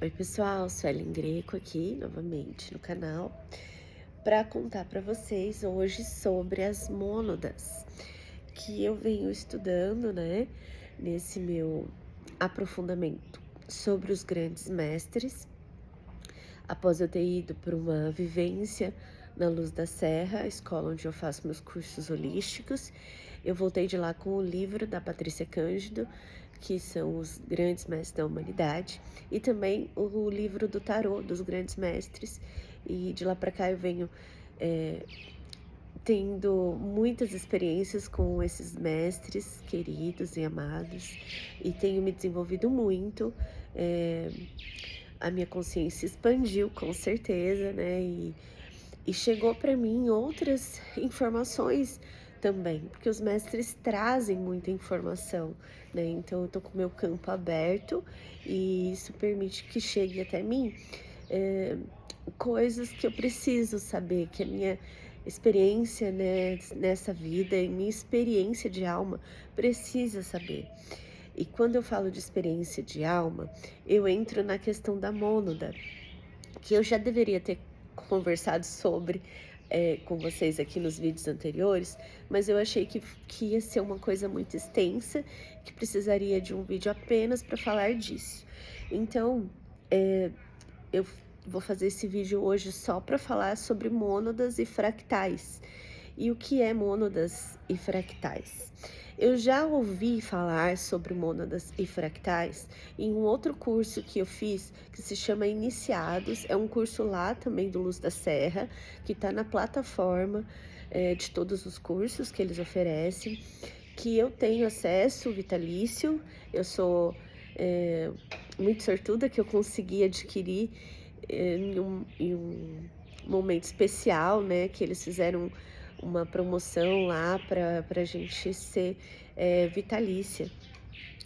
Oi pessoal, sou Ellen Greco aqui novamente no canal para contar para vocês hoje sobre as mônadas que eu venho estudando, né, nesse meu aprofundamento sobre os grandes mestres. Após eu ter ido para uma vivência na Luz da Serra, a escola onde eu faço meus cursos holísticos, eu voltei de lá com o livro da Patrícia Cândido, que são os grandes mestres da humanidade, e também o livro do tarô dos grandes mestres. E de lá para cá eu venho tendo muitas experiências com esses mestres queridos e amados, e tenho me desenvolvido muito. eh, a minha consciência expandiu com certeza, né? E chegou para mim outras informações também, porque os mestres trazem muita informação, né? Então eu tô com o meu campo aberto e isso permite que chegue até mim eh, coisas que eu preciso saber, que a minha experiência, né, nessa vida e minha experiência de alma precisa saber. E quando eu falo de experiência de alma, eu entro na questão da mônada, que eu já deveria ter conversado sobre com vocês aqui nos vídeos anteriores, mas eu achei que ia ser uma coisa muito extensa, que precisaria de um vídeo apenas para falar disso. Então, eu vou fazer esse vídeo hoje só para falar sobre mônadas e fractais. E o que é mônadas e fractais? Eu já ouvi falar sobre mônadas e fractais em um outro curso que eu fiz, que se chama Iniciados. É um curso lá também do Luz da Serra, que está na plataforma de todos os cursos que eles oferecem, que eu tenho acesso vitalício. Eu sou muito sortuda que eu consegui adquirir em um momento especial, né, que eles fizeram uma promoção lá para a gente ser vitalícia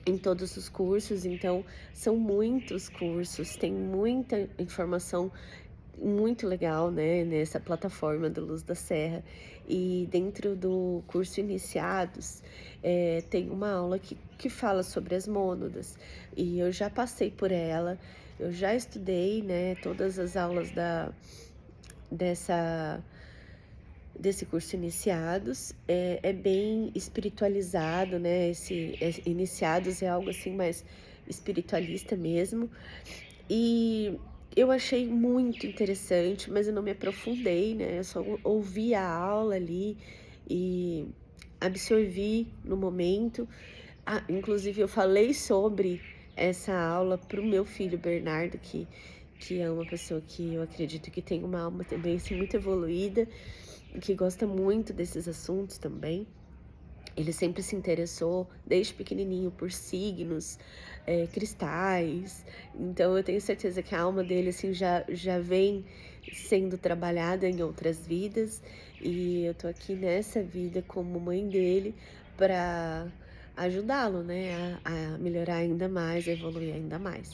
em todos os cursos. Então são muitos cursos, tem muita informação muito legal, né, nessa plataforma do Luz da Serra. E dentro do curso Iniciados, tem uma aula que fala sobre as mônadas, e eu já passei por ela, eu já estudei, né, todas as aulas dessa desse curso Iniciados. É bem espiritualizado, né, Iniciados é algo assim mais espiritualista mesmo, e eu achei muito interessante, mas eu não me aprofundei, né, eu só ouvi a aula ali e absorvi no momento. Ah, inclusive eu falei sobre essa aula para o meu filho Bernardo, que é uma pessoa que eu acredito que tem uma alma também, assim, muito evoluída, que gosta muito desses assuntos também. Ele sempre se interessou, desde pequenininho, por signos, cristais. Então eu tenho certeza que a alma dele, assim, já vem sendo trabalhada em outras vidas, e eu tô aqui nessa vida como mãe dele para ajudá-lo, né, a melhorar ainda mais, a evoluir ainda mais.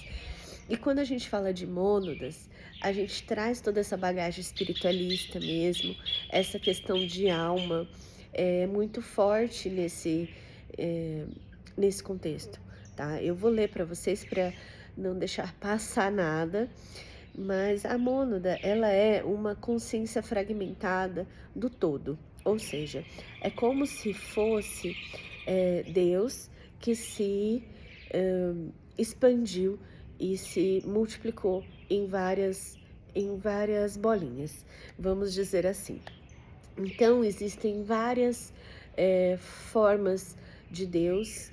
E quando a gente fala de mônadas, a gente traz toda essa bagagem espiritualista mesmo, essa questão de alma é muito forte eh, nesse contexto, tá? Eu vou ler para vocês para não deixar passar nada, mas a mônada, ela é uma consciência fragmentada do todo, ou seja, é como se fosse Deus que se expandiu e se multiplicou em várias bolinhas, vamos dizer assim. Então, existem várias formas de Deus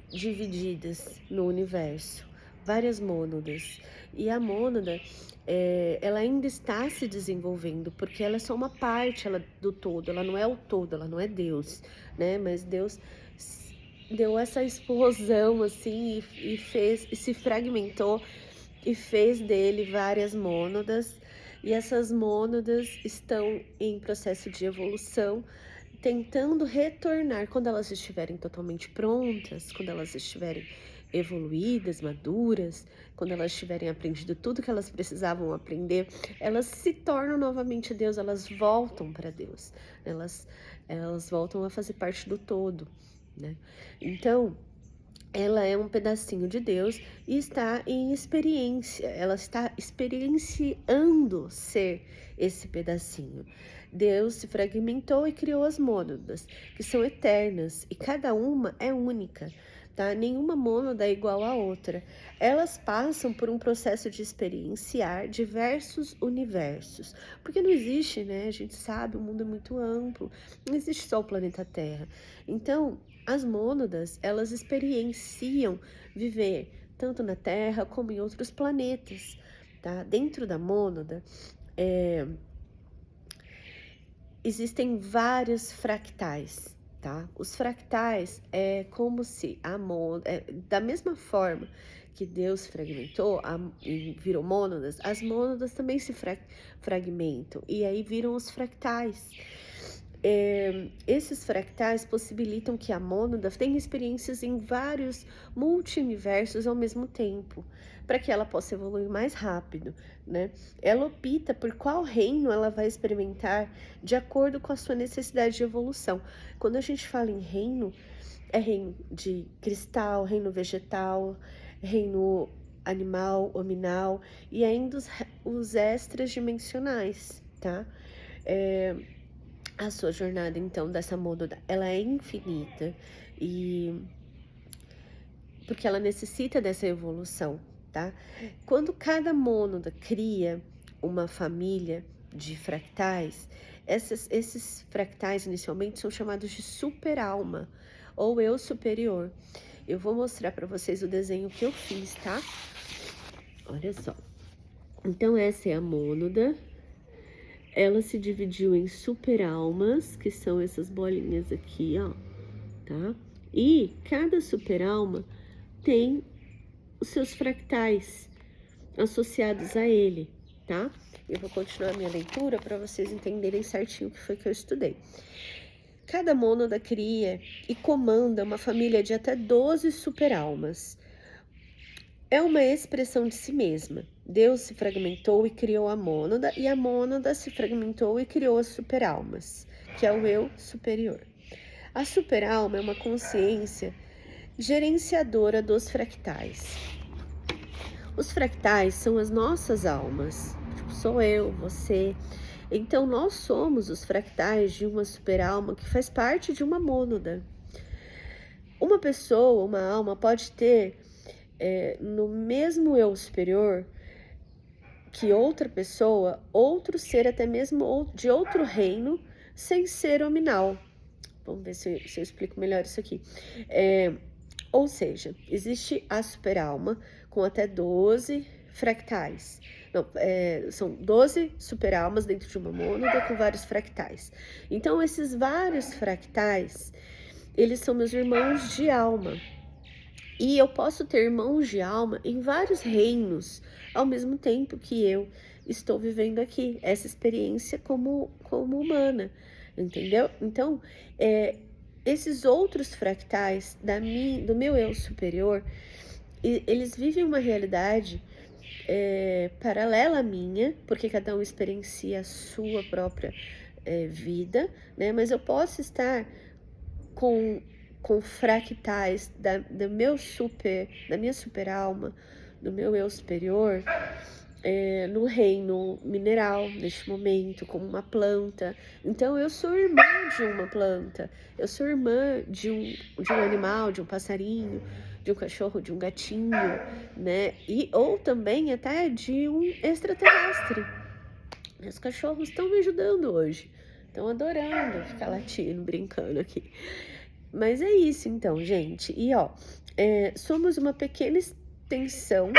divididas no universo, várias mônadas. E a mônada, ela ainda está se desenvolvendo, porque ela é só uma parte do todo, ela não é o todo, ela não é Deus, né? Mas Deus deu essa explosão assim e se fragmentou e fez dele várias mônadas, e essas mônadas estão em processo de evolução, tentando retornar quando elas estiverem totalmente prontas, quando elas estiverem evoluídas, maduras, quando elas tiverem aprendido tudo que elas precisavam aprender, elas se tornam novamente Deus, elas voltam para Deus, elas voltam a fazer parte do todo, né? Então, ela é um pedacinho de Deus e está em experiência, ela está experienciando ser esse pedacinho. Deus se fragmentou e criou as mônadas, que são eternas, e cada uma é única, tá? Nenhuma mônada é igual à outra. Elas passam por um processo de experienciar diversos universos, porque não existe, né? A gente sabe, o mundo é muito amplo, não existe só o planeta Terra. Então, as mônadas, elas experienciam viver tanto na Terra como em outros planetas, tá? Dentro da mônada, existem vários fractais, tá? Os fractais é como se a mônada, da mesma forma que Deus fragmentou e virou mônadas, as mônadas também se fragmentam e aí viram os fractais. Esses fractais possibilitam que a mônada tenha experiências em vários multiversos ao mesmo tempo, para que ela possa evoluir mais rápido, né? Ela opta por qual reino ela vai experimentar de acordo com a sua necessidade de evolução. Quando a gente fala em reino, é reino de cristal, reino vegetal, reino animal, hominal e ainda os extras dimensionais, tá? A sua jornada, então, dessa mônada, ela é infinita e porque ela necessita dessa evolução, tá? Quando cada mônada cria uma família de fractais, esses fractais inicialmente são chamados de super-alma ou eu superior. Eu vou mostrar para vocês o desenho que eu fiz, tá? Olha só. Então, essa é a mônada. Ela se dividiu em super-almas, que são essas bolinhas aqui, ó, tá? E cada super-alma tem os seus fractais associados a ele, tá? Eu vou continuar minha leitura para vocês entenderem certinho o que foi que eu estudei. Cada mônada cria e comanda uma família de até 12 super-almas. É uma expressão de si mesma. Deus se fragmentou e criou a mônada, e a mônada se fragmentou e criou as super-almas, que é o eu superior. A super-alma é uma consciência gerenciadora dos fractais. Os fractais são as nossas almas, sou eu, você. Então, nós somos os fractais de uma super-alma que faz parte de uma mônada. Uma pessoa, uma alma, pode ter no mesmo eu superior que outra pessoa, outro ser, até mesmo de outro reino, sem ser hominal. Vamos ver se eu explico melhor isso aqui. Ou seja, existe a super-alma com até 12 fractais. Não, são 12 super-almas dentro de uma mônada com vários fractais. Então, esses vários fractais, eles são meus irmãos de alma. E eu posso ter irmãos de alma em vários reinos, ao mesmo tempo que eu estou vivendo aqui, essa experiência como humana, entendeu? Então, esses outros fractais do meu eu superior, eles vivem uma realidade paralela à minha, porque cada um experiencia a sua própria vida, né? Mas eu posso estar com fractais da minha super-alma, do meu eu superior, no reino mineral, neste momento, como uma planta. Então, eu sou irmã de uma planta, eu sou irmã de um animal, de um passarinho, de um cachorro, de um gatinho, né? Ou também até de um extraterrestre. Meus cachorros estão me ajudando hoje, estão adorando ficar latindo, brincando aqui. Mas é isso então, gente. E somos uma pequena extensão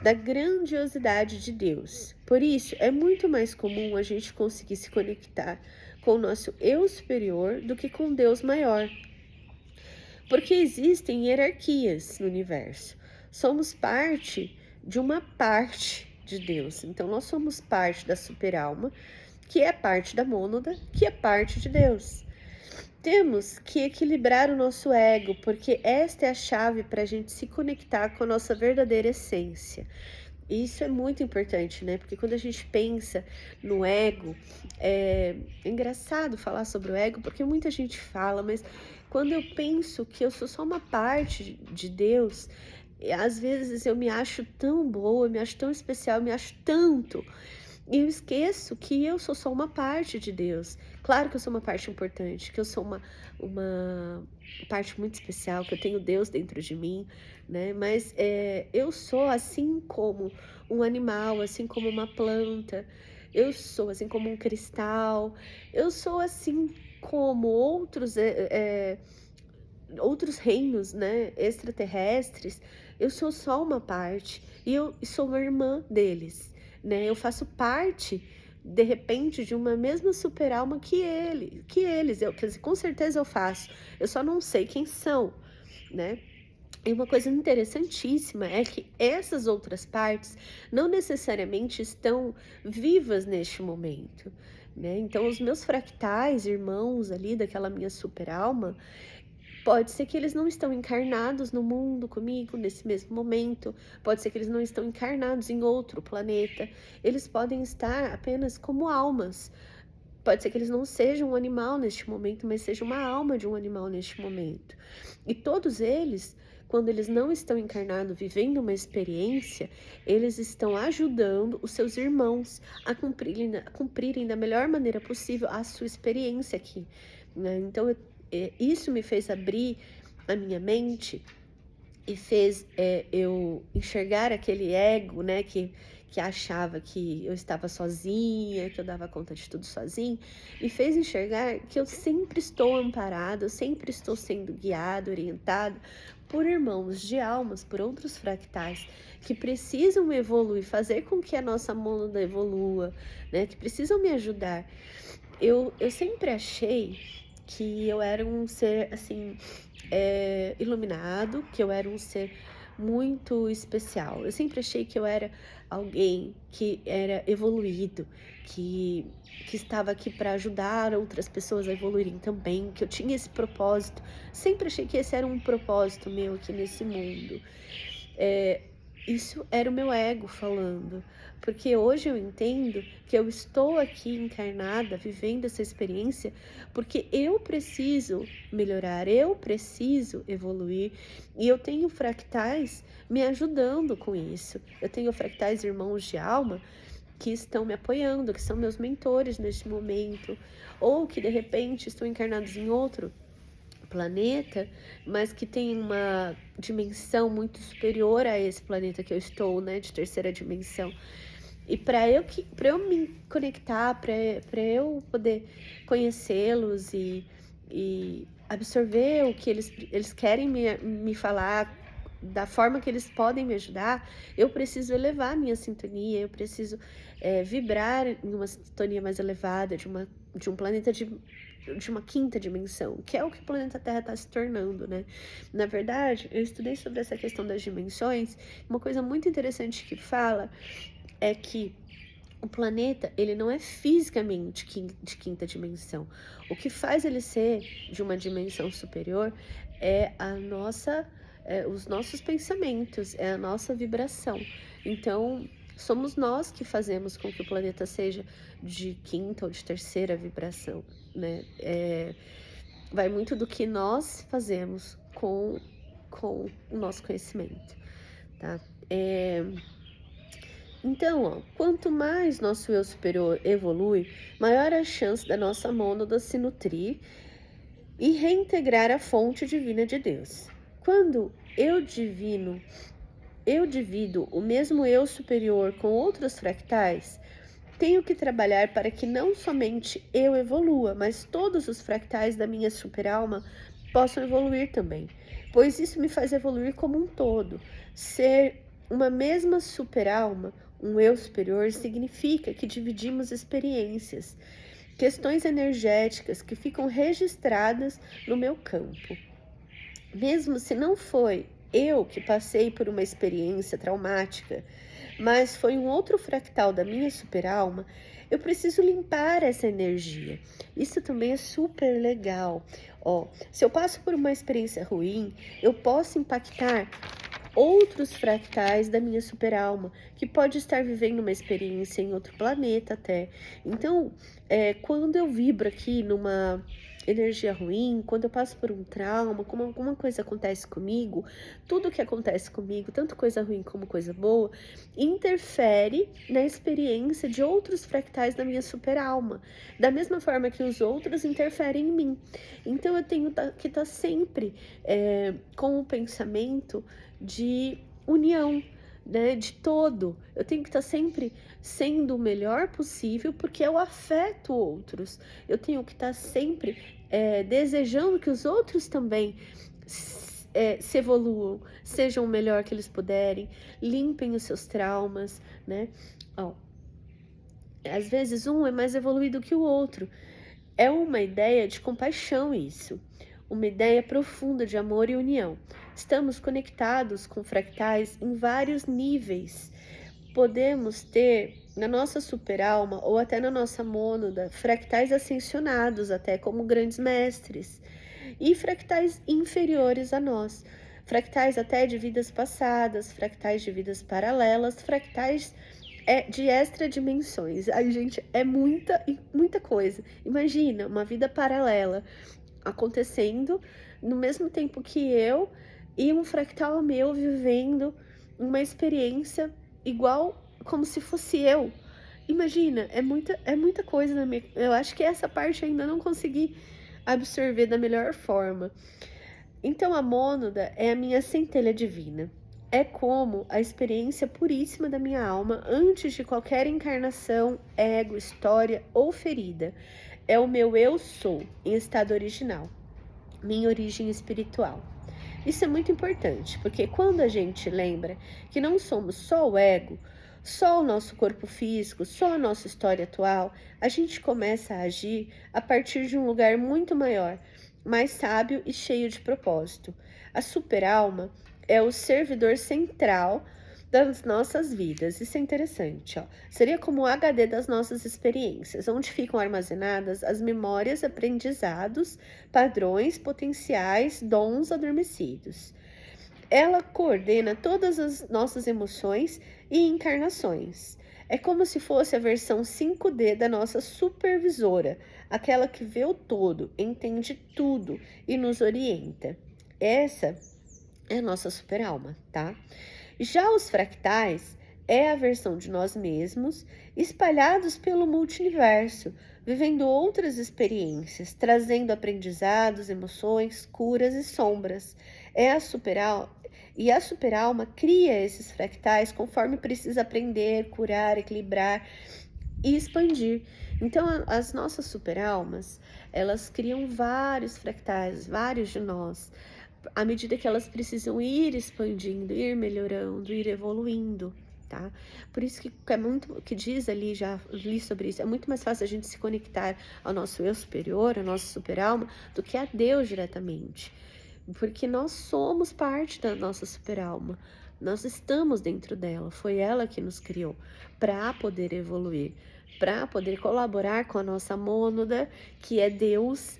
da grandiosidade de Deus. Por isso, é muito mais comum a gente conseguir se conectar com o nosso eu superior do que com Deus maior. Porque existem hierarquias no universo. Somos parte de uma parte de Deus. Então, nós somos parte da super-alma, que é parte da mônada, que é parte de Deus. Temos que equilibrar o nosso ego, porque esta é a chave para a gente se conectar com a nossa verdadeira essência. E isso é muito importante, né? Porque quando a gente pensa no ego, é engraçado falar sobre o ego, porque muita gente fala, mas quando eu penso que eu sou só uma parte de Deus, às vezes eu me acho tão boa, eu me acho tão especial, eu me acho tanto, e eu esqueço que eu sou só uma parte de Deus. Claro que eu sou uma parte importante, que eu sou uma parte muito especial, que eu tenho Deus dentro de mim, né? Mas eu sou assim como um animal, assim como uma planta, eu sou assim como um cristal, eu sou assim como outros reinos, né, extraterrestres. Eu sou só uma parte e eu sou uma irmã deles, né? Eu faço parte, de repente, de uma mesma super-alma que eles. Eu, quer dizer, com certeza eu faço. Eu só não sei quem são, né? E uma coisa interessantíssima é que essas outras partes não necessariamente estão vivas neste momento, né? Então, os meus fractais, irmãos ali daquela minha super-alma, pode ser que eles não estão encarnados no mundo comigo nesse mesmo momento, pode ser que eles não estão encarnados em outro planeta, eles podem estar apenas como almas. Pode ser que eles não sejam um animal neste momento, mas seja uma alma de um animal neste momento. E todos eles, quando eles não estão encarnados, vivendo uma experiência, eles estão ajudando os seus irmãos a cumprirem da melhor maneira possível a sua experiência aqui, né? Então, isso me fez abrir a minha mente e fez eu enxergar aquele ego, né, que achava que eu estava sozinha, que eu dava conta de tudo sozinha, e fez enxergar que eu sempre estou amparada, eu sempre estou sendo guiada, orientada por irmãos de almas, por outros fractais que precisam evoluir, fazer com que a nossa mônada evolua, né, que precisam me ajudar. Eu sempre achei que eu era um ser, assim, iluminado, que eu era um ser muito especial. Eu sempre achei que eu era alguém que era evoluído, que, que estava aqui para ajudar outras pessoas a evoluírem também, que eu tinha esse propósito. Sempre achei que esse era um propósito meu aqui nesse mundo. É, isso era o meu ego falando, porque hoje eu entendo que eu estou aqui encarnada, vivendo essa experiência, porque eu preciso melhorar, eu preciso evoluir, e eu tenho fractais me ajudando com isso. Eu tenho fractais irmãos de alma que estão me apoiando, que são meus mentores neste momento, ou que de repente estão encarnados em outro planeta, mas que tem uma dimensão muito superior a esse planeta que eu estou, né, de terceira dimensão. E para eu me conectar, para eu poder conhecê-los e absorver o que eles querem me falar, da forma que eles podem me ajudar, eu preciso elevar a minha sintonia, eu preciso vibrar em uma sintonia mais elevada, de um planeta de uma quinta dimensão, que é o que o planeta Terra está se tornando, né? Na verdade, eu estudei sobre essa questão das dimensões. Uma coisa muito interessante que fala é que o planeta, ele não é fisicamente de quinta dimensão. O que faz ele ser de uma dimensão superior é os nossos pensamentos, é a nossa vibração. Então, somos nós que fazemos com que o planeta seja de quinta ou de terceira vibração, né? Vai muito do que nós fazemos com o nosso conhecimento, tá? Então, ó, quanto mais nosso eu superior evolui, maior a chance da nossa mônada se nutrir e reintegrar a fonte divina de Deus. Quando eu divido o mesmo eu superior com outros fractais, tenho que trabalhar para que não somente eu evolua, mas todos os fractais da minha superalma possam evoluir também, pois isso me faz evoluir como um todo. Ser uma mesma superalma, um eu superior, significa que dividimos experiências, questões energéticas que ficam registradas no meu campo. Mesmo se não foi eu que passei por uma experiência traumática, mas foi um outro fractal da minha superalma, eu preciso limpar essa energia. Isso também é super legal. Ó, se eu passo por uma experiência ruim, eu posso impactar outros fractais da minha superalma, que pode estar vivendo uma experiência em outro planeta até. Então, quando eu vibro aqui energia ruim, quando eu passo por um trauma, como alguma coisa acontece comigo, tudo que acontece comigo, tanto coisa ruim como coisa boa, interfere na experiência de outros fractais da minha superalma, da mesma forma que os outros interferem em mim. Então eu tenho que estar sempre com o pensamento de união, né, de todo. Eu tenho que estar sempre sendo o melhor possível, porque eu afeto outros. Eu tenho que estar sempre desejando que os outros também se evoluam, sejam o melhor que eles puderem, limpem os seus traumas, né? Ó, às vezes um é mais evoluído que o outro. É uma ideia de compaixão isso, uma ideia profunda de amor e união. Estamos conectados com fractais em vários níveis. Podemos ter na nossa superalma ou até na nossa mônada fractais ascensionados até como grandes mestres e fractais inferiores a nós, fractais até de vidas passadas, fractais de vidas paralelas, fractais de extra dimensões. Ai, gente, é muita coisa. Imagina uma vida paralela acontecendo no mesmo tempo que eu e um fractal meu vivendo uma experiência igual como se fosse eu. Imagina, é muita coisa na minha. Eu acho que essa parte ainda não consegui absorver da melhor forma. Então a mônada é a minha centelha divina. É como a experiência puríssima da minha alma antes de qualquer encarnação, ego, história ou ferida. É o meu eu sou em estado original, minha origem espiritual. Isso é muito importante, porque quando a gente lembra que não somos só o ego, só o nosso corpo físico, só a nossa história atual, a gente começa a agir a partir de um lugar muito maior, mais sábio e cheio de propósito. A superalma é o servidor central das nossas vidas. Isso é interessante, ó. Seria como o HD das nossas experiências, onde ficam armazenadas as memórias, aprendizados, padrões, potenciais, dons adormecidos. Ela coordena todas as nossas emoções e encarnações. É como se fosse a versão 5D da nossa supervisora, aquela que vê o todo, entende tudo e nos orienta. Essa é a nossa superalma, tá? Já os fractais é a versão de nós mesmos espalhados pelo multiverso, vivendo outras experiências, trazendo aprendizados, emoções, curas e sombras. E a superalma cria esses fractais conforme precisa aprender, curar, equilibrar e expandir. Então, as nossas superalmas, elas criam vários fractais, vários de nós, à medida que elas precisam ir expandindo, ir melhorando, ir evoluindo, tá? Por isso que é muito, que diz ali, já li sobre isso, é muito mais fácil a gente se conectar ao nosso eu superior, à nossa superalma, do que a Deus diretamente. Porque nós somos parte da nossa superalma. Nós estamos dentro dela. Foi ela que nos criou para poder evoluir, para poder colaborar com a nossa mônada, que é Deus,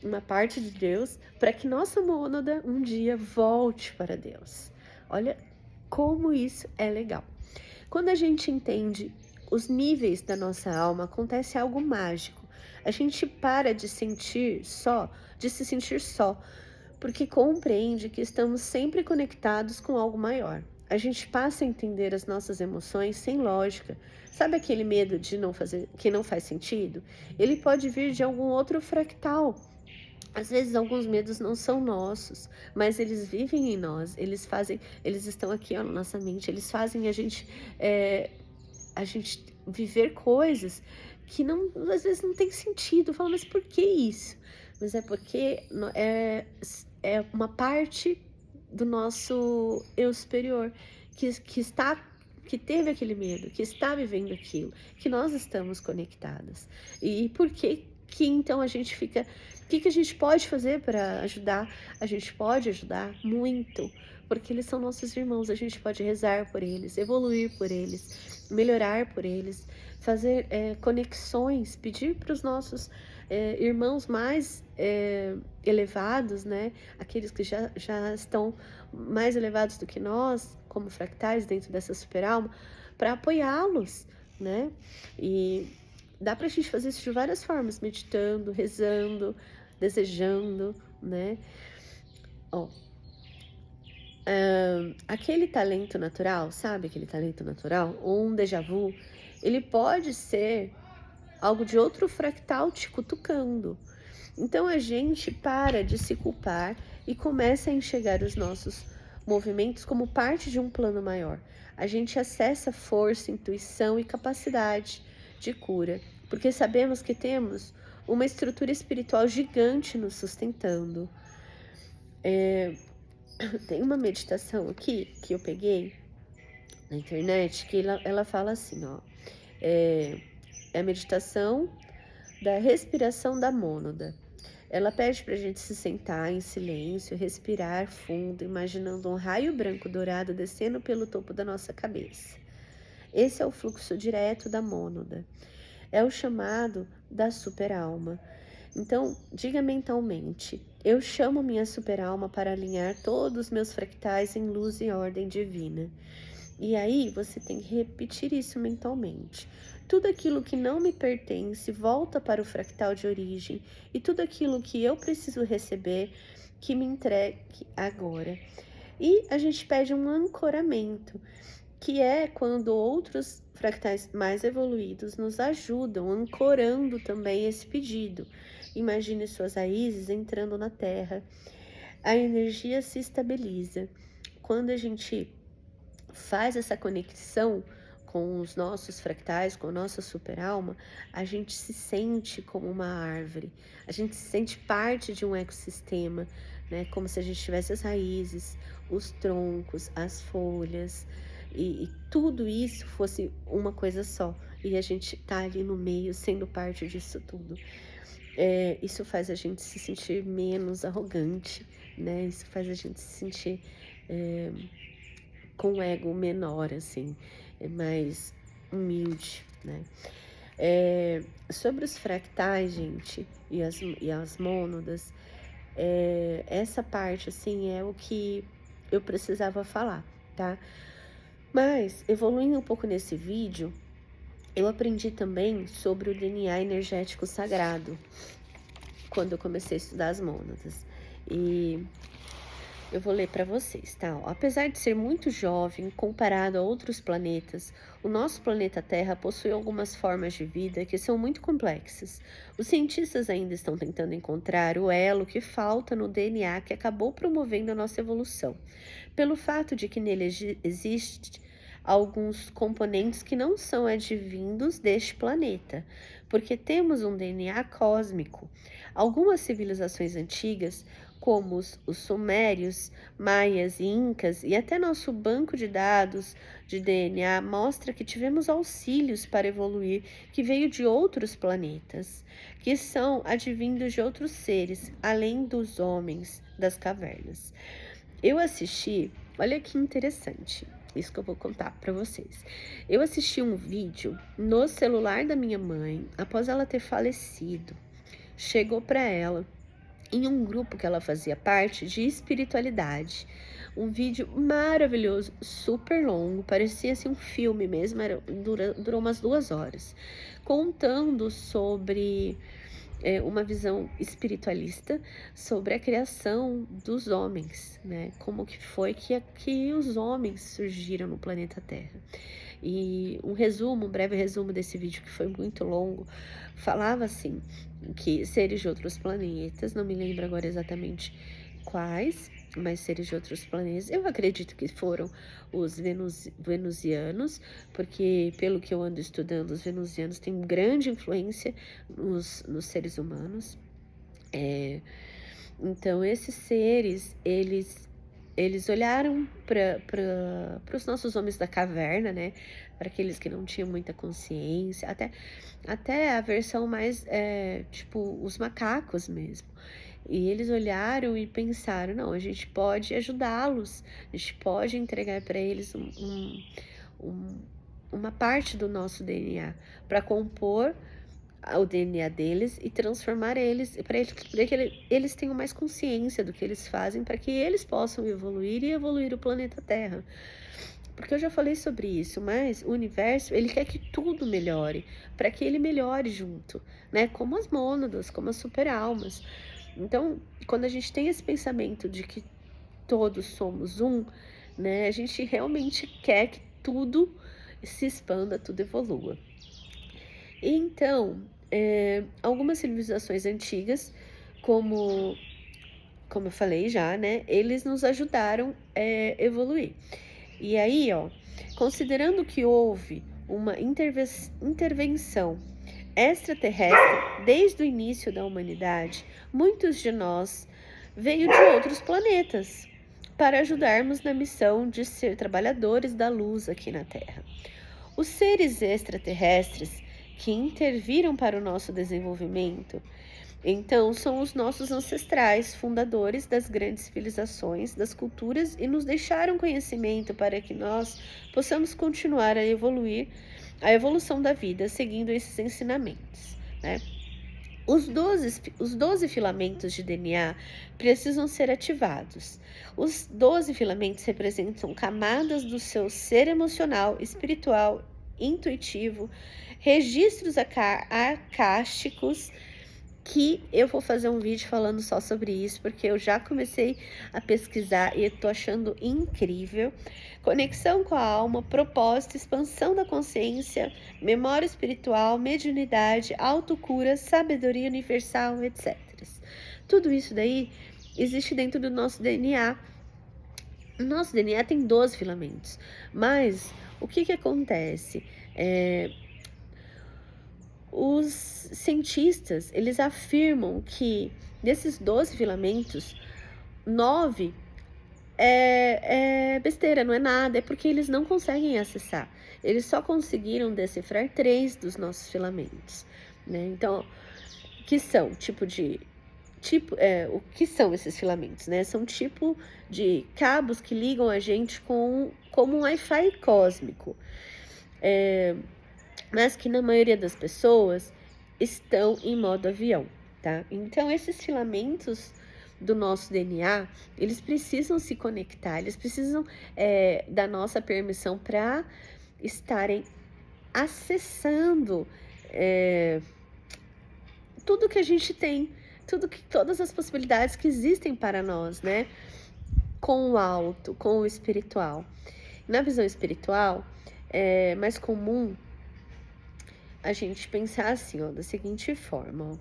uma parte de Deus, para que nossa mônada um dia volte para Deus. Olha como isso é legal. Quando a gente entende os níveis da nossa alma, acontece algo mágico. A gente para de se sentir só, porque compreende que estamos sempre conectados com algo maior. A gente passa a entender as nossas emoções sem lógica. Sabe aquele medo de não fazer, que não faz sentido? Ele pode vir de algum outro fractal. Às vezes alguns medos não são nossos, mas eles vivem em nós, eles estão aqui ó, na nossa mente, eles fazem a gente viver coisas que não, às vezes não tem sentido. Fala, mas por que isso? Mas é porque é uma parte do nosso eu superior que teve aquele medo, que está vivendo aquilo, que nós estamos conectadas. E por que então a gente fica... O que a gente pode fazer para ajudar? A gente pode ajudar muito, porque eles são nossos irmãos. A gente pode rezar por eles, evoluir por eles, melhorar por eles, fazer conexões, pedir para os nossos irmãos mais elevados, né? Aqueles que já estão mais elevados do que nós, como fractais dentro dessa superalma, para apoiá-los, né? E dá pra gente fazer isso de várias formas, meditando, rezando, desejando, né? Ó, aquele talento natural, sabe aquele talento natural? Ou um déjà vu, ele pode ser algo de outro fractal te cutucando. Então a gente para de se culpar e começa a enxergar os nossos movimentos como parte de um plano maior. A gente acessa força, intuição e capacidade de cura, porque sabemos que temos uma estrutura espiritual gigante nos sustentando. Tem uma meditação aqui que eu peguei na internet que ela fala assim, ó, é a meditação da respiração da mônada. Ela pede para a gente se sentar em silêncio, respirar fundo, imaginando um raio branco dourado descendo pelo topo da nossa cabeça. Esse é o fluxo direto da mônada. É o chamado da superalma. Então, diga mentalmente: eu chamo minha superalma para alinhar todos os meus fractais em luz e ordem divina. E aí você tem que repetir isso mentalmente. Tudo aquilo que não me pertence volta para o fractal de origem, e tudo aquilo que eu preciso receber, que me entregue agora. E a gente pede um ancoramento, que é quando outros fractais mais evoluídos nos ajudam, ancorando também esse pedido. Imagine suas raízes entrando na terra. A energia se estabiliza. Quando a gente faz essa conexão com os nossos fractais, com a nossa superalma, a gente se sente como uma árvore, a gente se sente parte de um ecossistema, né? Como se a gente tivesse as raízes, os troncos, as folhas, e tudo isso fosse uma coisa só, e a gente tá ali no meio, sendo parte disso tudo. Isso faz a gente se sentir menos arrogante, né? Isso faz a gente se sentir com um ego menor, assim, mais humilde, né? Sobre os fractais, gente, e as mônadas, essa parte, assim, é o que eu precisava falar, tá? Mas, evoluindo um pouco nesse vídeo, eu aprendi também sobre o DNA energético sagrado, quando eu comecei a estudar as mônadas. E eu vou ler para vocês, tá? Apesar de ser muito jovem comparado a outros planetas, o nosso planeta Terra possui algumas formas de vida que são muito complexas. Os cientistas ainda estão tentando encontrar o elo que falta no DNA que acabou promovendo a nossa evolução, pelo fato de que nele existe alguns componentes que não são advindos deste planeta, porque temos um DNA cósmico. Algumas civilizações antigas, como os sumérios, maias e incas, e até nosso banco de dados de DNA mostra que tivemos auxílios para evoluir que veio de outros planetas, que são advindos de outros seres, além dos homens das cavernas. Eu assisti, olha que interessante, isso que eu vou contar para vocês. Eu assisti um vídeo no celular da minha mãe, após ela ter falecido. Chegou para ela em um grupo que ela fazia parte de espiritualidade. Um vídeo maravilhoso, super longo, parecia assim um filme mesmo, durou umas 2 horas, contando sobre uma visão espiritualista sobre a criação dos homens, né? Como que foi que os homens surgiram no planeta Terra. E um breve resumo desse vídeo, que foi muito longo, falava assim, que seres de outros planetas, não me lembro agora exatamente quais, mas seres de outros planetas, eu acredito que foram os venusianos, porque pelo que eu ando estudando, os venusianos têm grande influência nos seres humanos. Então esses seres, eles olharam para os nossos homens da caverna, né? Para aqueles que não tinham muita consciência, até a versão mais, tipo, os macacos mesmo. E eles olharam e pensaram, não, a gente pode ajudá-los, a gente pode entregar para eles uma parte do nosso DNA para compor o DNA deles e transformar eles, para que eles tenham mais consciência do que eles fazem, para que eles possam evoluir e evoluir o planeta Terra. Porque eu já falei sobre isso, mas o universo, ele quer que tudo melhore, para que ele melhore junto, né? Como as mônadas, como as super-almas. Então, quando a gente tem esse pensamento de que todos somos um, né, a gente realmente quer que tudo se expanda, tudo evolua. Então, algumas civilizações antigas, como como eu falei já, né, eles nos ajudaram, evoluir. E aí, ó, considerando que houve uma intervenção extraterrestre desde o início da humanidade, muitos de nós veio de outros planetas para ajudarmos na missão de ser trabalhadores da luz aqui na Terra. Os seres extraterrestres que interviram para o nosso desenvolvimento, então, são os nossos ancestrais, fundadores das grandes civilizações, das culturas e nos deixaram conhecimento para que nós possamos continuar a evoluir, a evolução da vida, seguindo esses ensinamentos, né? Os 12 filamentos de DNA precisam ser ativados. Os 12 filamentos representam camadas do seu ser emocional, espiritual, intuitivo, registros acásticos, que eu vou fazer um vídeo falando só sobre isso, porque eu já comecei a pesquisar e estou achando incrível. Conexão com a alma, propósito, expansão da consciência, memória espiritual, mediunidade, autocura, sabedoria universal, etc. Tudo isso daí existe dentro do nosso DNA. O nosso DNA tem 12 filamentos, mas o que acontece? Os cientistas, eles afirmam que desses 12 filamentos, 9 é besteira, não é nada, é porque eles não conseguem acessar. Eles só conseguiram decifrar 3 dos nossos filamentos, né? Então, que são o que são esses filamentos, né? São tipo de cabos que ligam a gente como um Wi-Fi cósmico. Mas que na maioria das pessoas estão em modo avião, tá? Então, esses filamentos do nosso DNA, eles precisam se conectar, eles precisam da nossa permissão para estarem acessando tudo que a gente tem, todas as possibilidades que existem para nós, né? Com o alto, com o espiritual. Na visão espiritual, é mais comum a gente pensar assim, ó, da seguinte forma, ó.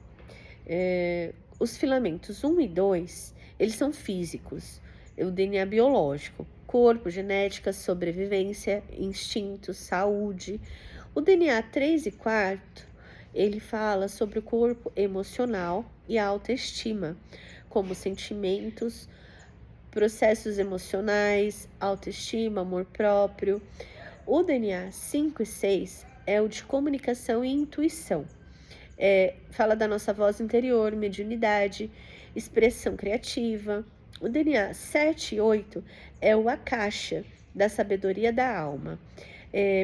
Os filamentos 1 e 2, eles são físicos, o DNA biológico, corpo, genética, sobrevivência, instinto, saúde. O DNA 3 e 4, ele fala sobre o corpo emocional e a autoestima, como sentimentos, processos emocionais, autoestima, amor próprio. O DNA 5 e 6 é o de comunicação e intuição. Fala da nossa voz interior, mediunidade, expressão criativa. O DNA 7 e 8 é o Akasha, da sabedoria da alma.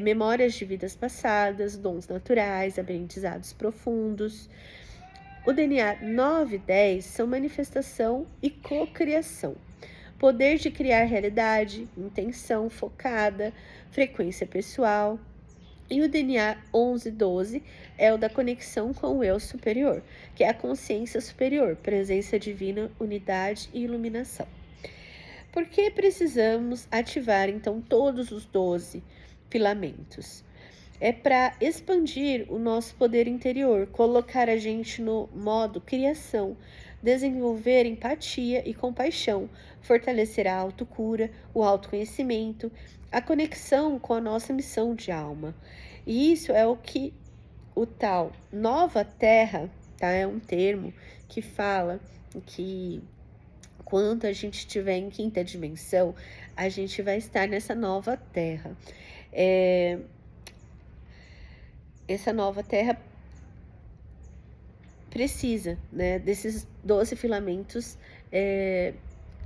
Memórias de vidas passadas, dons naturais, aprendizados profundos. O DNA 9 e 10 são manifestação e cocriação. Poder de criar realidade, intenção focada, frequência pessoal. E o DNA 11 e 12 é o da conexão com o eu superior, que é a consciência superior, presença divina, unidade e iluminação. Por que precisamos ativar, então, todos os 12 filamentos? É para expandir o nosso poder interior, colocar a gente no modo criação, desenvolver empatia e compaixão, fortalecer a autocura, o autoconhecimento, a conexão com a nossa missão de alma. E isso é o que o tal nova terra, tá? É um termo que fala que quando a gente estiver em quinta dimensão, a gente vai estar nessa nova terra. Essa nova terra precisa, né, desses 12 filamentos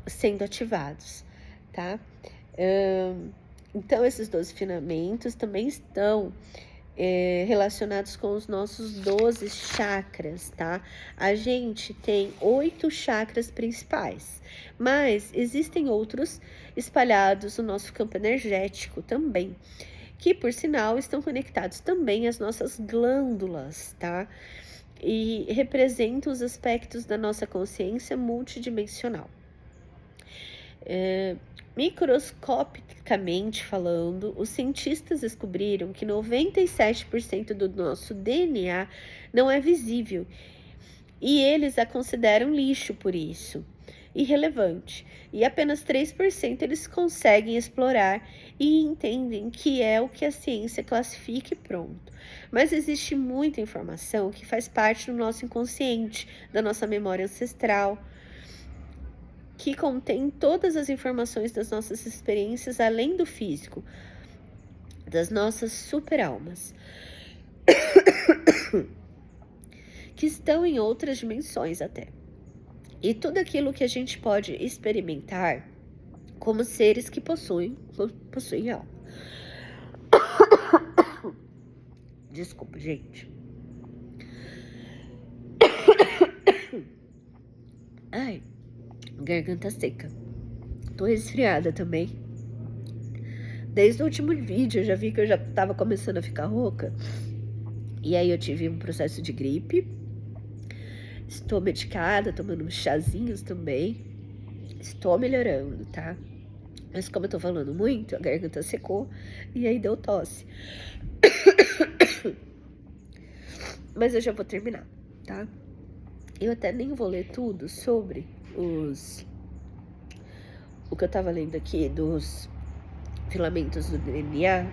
sendo ativados, tá? Então, esses 12 filamentos também estão relacionados com os nossos 12 chakras, tá? A gente tem 8 chakras principais, mas existem outros espalhados no nosso campo energético também, que por sinal estão conectados também às nossas glândulas, tá? e representa os aspectos da nossa consciência multidimensional. Microscopicamente falando, os cientistas descobriram que 97% do nosso DNA não é visível e eles a consideram lixo por isso, irrelevante. E apenas 3% eles conseguem explorar e entendem que é o que a ciência classifica e pronto. Mas existe muita informação que faz parte do nosso inconsciente, da nossa memória ancestral, que contém todas as informações das nossas experiências além do físico, das nossas superalmas, que estão em outras dimensões até. E tudo aquilo que a gente pode experimentar como seres que possuem alma. Desculpa, gente. Ai, garganta seca. Tô resfriada também. Desde o último vídeo eu já vi que eu já tava começando a ficar rouca. E aí eu tive um processo de gripe. Estou medicada, tomando chazinhos também. Estou melhorando, tá? Mas como eu tô falando muito, a garganta secou e aí deu tosse. Mas eu já vou terminar, tá? Eu até nem vou ler tudo sobre o que eu tava lendo aqui dos filamentos do DNA,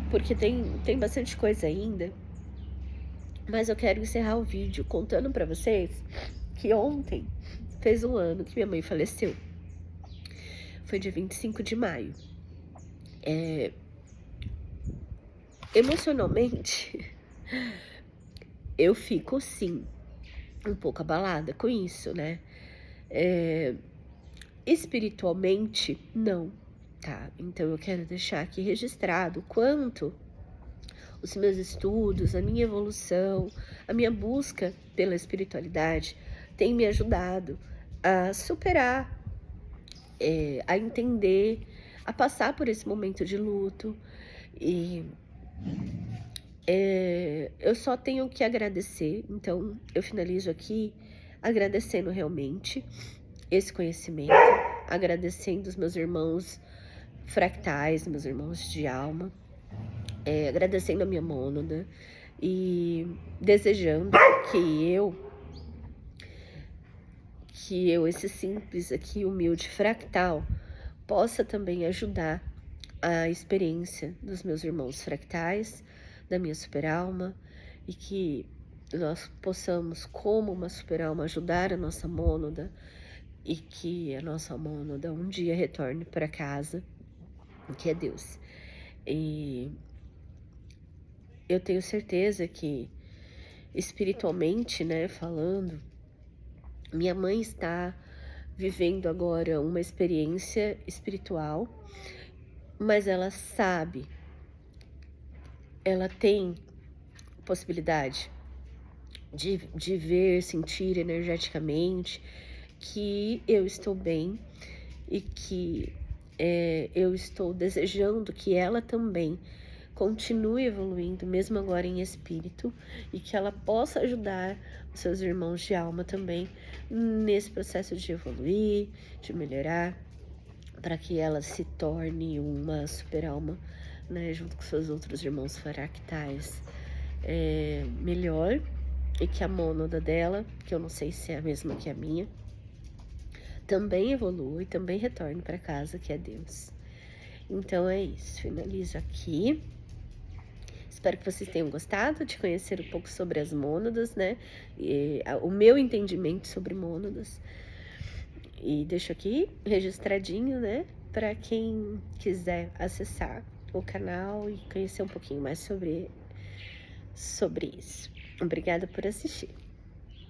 porque tem bastante coisa ainda. Mas eu quero encerrar o vídeo contando pra vocês que ontem fez um ano que minha mãe faleceu. Foi dia 25 de maio. Emocionalmente, eu fico, sim, um pouco abalada com isso, né? Espiritualmente, não, tá? Então eu quero deixar aqui registrado o quanto os meus estudos, a minha evolução, a minha busca pela espiritualidade tem me ajudado a superar, a entender, a passar por esse momento de luto. E eu só tenho que agradecer. Então eu finalizo aqui agradecendo realmente esse conhecimento, agradecendo os meus irmãos fractais, meus irmãos de alma, agradecendo a minha mônada e desejando que eu, esse simples aqui, humilde fractal, possa também ajudar a experiência dos meus irmãos fractais, da minha superalma, e que nós possamos, como uma superalma, ajudar a nossa mônada, e que a nossa mônada um dia retorne para casa, que é Deus. E eu tenho certeza que, espiritualmente, né, falando, minha mãe está vivendo agora uma experiência espiritual, mas ela sabe, ela tem possibilidade de ver, sentir energeticamente que eu estou bem e que eu estou desejando que ela também continue evoluindo, mesmo agora em espírito, e que ela possa ajudar os seus irmãos de alma também nesse processo de evoluir, de melhorar, para que ela se torne uma super-alma, né, junto com seus outros irmãos fractais, melhor, e que a mônada dela, que eu não sei se é a mesma que a minha, também evolua e também retorne para casa, que é Deus. Então é isso, finalizo aqui. Espero que vocês tenham gostado de conhecer um pouco sobre as mônadas, né? E o meu entendimento sobre mônadas. E deixo aqui registradinho, né? Para quem quiser acessar o canal e conhecer um pouquinho mais sobre isso. Obrigada por assistir.